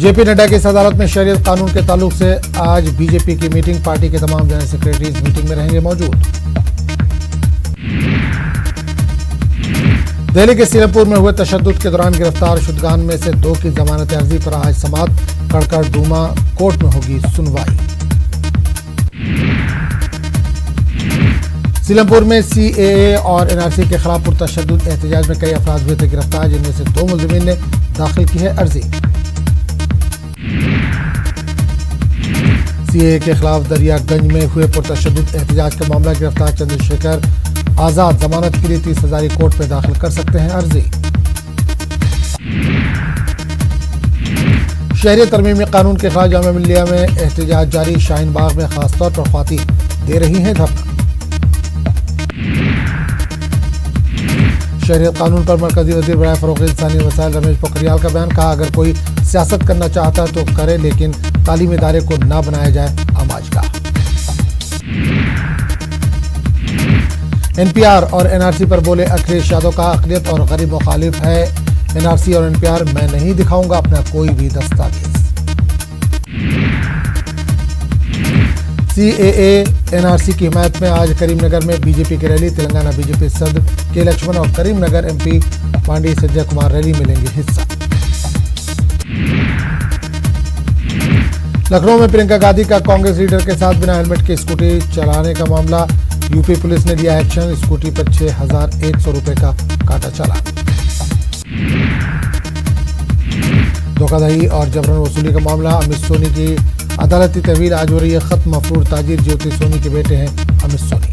JP Nadda की इस अदालत में शरीयत कानून के ताल्लुक से आज बीजेपी की मीटिंग। पार्टी के तमाम जनरल सेक्रेटरी इस मीटिंग में रहेंगे मौजूद। दिल्ली के सीरमपुर में हुए तशद्दुद के दौरान गिरफ्तार शुदगान में से 2 की जमानत अर्जी पर आज समाअत। कड़कड़ डूमा कोर्ट में होगी सुनवाई। सीलमपुर में सीएए और एनआरसी के खिलाफ पुरतशद्दुद एहतजाज में कई अफराद हुए थे गिरफ्तार, जिनमें से 2 मुलजिमीन ने दाखिल की है अर्जी। सीएए के खिलाफ दरियागंज में हुए पुरतशद्दुद एहतजाज का मामला। गिरफ्तार चंद्रशेखर आजाद जमानत के लिए 30 हजारी कोर्ट में दाखिल कर सकते हैं अर्जी। शहरी तरमीमी कानून के खिलाफ जामिया मिल्लिया में एहतजाज जारी। शाहीन बाग में खासतौर पर ख्वातीन दे रही हैं धरना। शहरियत कानून पर मरकजी वजीर बराए फरोग़ इंसानी वसाइल रमेश पोखरियाल का बयान। कहा, अगर कोई सियासत करना चाहता है तो करे, लेकिन तालीमी इदारे को ना बनाया जाए आमाज का। एनपीआर और एनआरसी पर बोले अखिलेश यादव। का अक़लियत और गरीब मुखालिफ है एनआरसी और एनपीआर। मैं नहीं दिखाऊंगा अपना कोई भी दस्तावेज। सीएए एनआरसी की हिमायत में आज करीमनगर में बीजेपी की रैली। तेलंगाना बीजेपी सदर के लक्ष्मण और करीमनगर एमपी पांडी संजय कुमार रैली में लेंगे हिस्सा। लखनऊ में प्रियंका गांधी का कांग्रेस लीडर के साथ बिना हेलमेट के स्कूटी चलाने का मामला। यूपी पुलिस ने लिया एक्शन। स्कूटी पर 6100 रुपए का काटा चालान। धोखाधड़ी और जबरन वसूली का मामला। अमित सोनी की अदालती तहवील आज हो रही है खत्म। मफरूर ताजिर ज्योति सोनी के बेटे हैं अमित सोनी।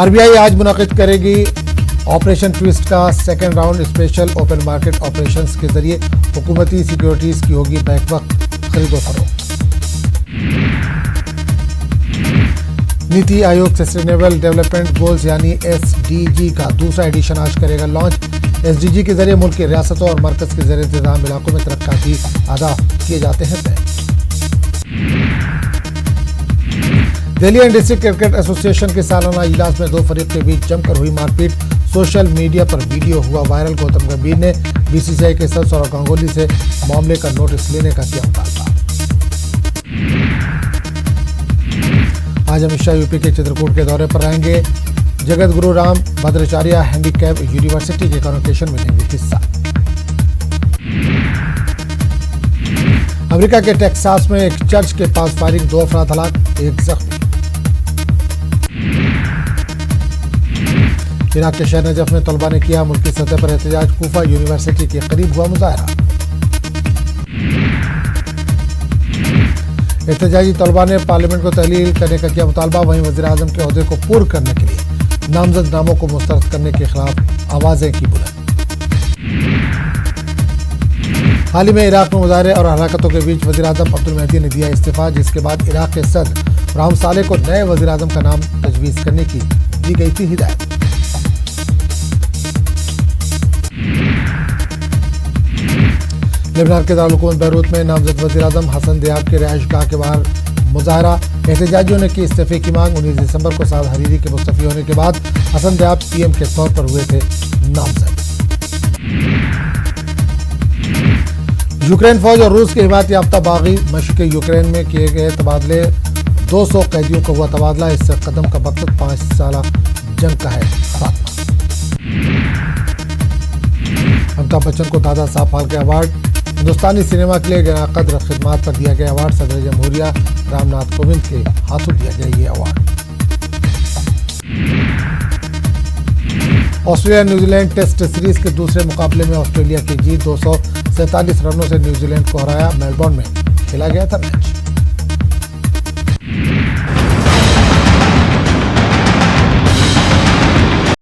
आरबीआई आज मुनाकिद करेगी ऑपरेशन ट्विस्ट का second round. Special open market operations के जरिए हुकूमती सिक्योरिटीज की होगी बैक वक्त खरीदो फरोख्त। NITI Aayog sustainable development goals यानी एसडीजी का दूसरा एडिशन आज करेगा लॉन्च। एसडीजी के जरिए मुल्क की रियासतों और मरकज के ज़ेर इंतज़ाम इलाकों में तरक्की अहदाफ किए जाते हैं तय। Delhi and district cricket association के सालाना इजलास में 2 फरीक के बीच जमकर हुई मारपीट। सोशल मीडिया पर वीडियो हुआ वायरल। गौतम गंभीर ने बीसीसीआई के सदस्य सौरव गांगुली से मामले का नोटिस लेने का किया मुतालबा। आज अमित शाह यूपी के चित्रकूट के दौरे पर रहेंगे। जगत गुरु राम भद्राचार्य हैंडीकैप यूनिवर्सिटी के कॉन्वोकेशन में लेंगे हिस्सा। अमेरिका के टेक्सास में एक चर्च के पास फायरिंग, 2 अफराद हलाक, 1 जख्मी। इराक के शहर नजफ में तलबा ने किया मुल्की सतह पर एहतजाज। कूफा यूनिवर्सिटी के करीब हुआ मुजाहरा। एहतजाजी तलबा ने पार्लियामेंट को तहलील करने का किया मुतालबा। वहीं वज़ीर आज़म के ओहदे को पूर्ण करने के लिए नामजद नामों को मुस्तरद करने के खिलाफ आवाजें की बुलंद। हाल ही में इराक में मुजाहरे और हरकतों के बीच वज़ीर आज़म अब्दुल महदी ने दिया इस्तीफा, जिसके बाद इराक के सदर राम सालेह को नए वज़ीर आज़म का नाम तजवीज़ करने की दी गई थी हिदायत। लेबनान के दारुल हुकूमत बैरूत में नामजद वज़ीर आज़म हसन दियाब के रिहाइशगाह के बाहर मुजाहरा। एहतजाजियों ने की इस्तीफे की मांग। 19 दिसंबर को साद हरीरी के मुस्तफ़ी होने के बाद हसन दियाब पीएम के तौर पर हुए थे नामजद। यूक्रेन फौज और रूस के हिमायत याफ्ता बागी मशक़ यूक्रेन में किए गए तबादले। 200 कैदियों का हुआ तबादला। इस कदम का मकसद 5 साला जंग का है खात्मा। अमिताभ बच्चन को दादा साहब फाल्के अवार्ड। हिंदुस्तानी सिनेमा के लिए गैरकदर खिदमात पर दिया गया अवार्ड। सदर जमहूरिया रामनाथ कोविंद के हाथों दिया गया ये award. Australia New Zealand test series के दूसरे मुकाबले में ऑस्ट्रेलिया की जीत। 247 रनों से न्यूजीलैंड को हराया। मेलबोर्न में खेला गया था मैच।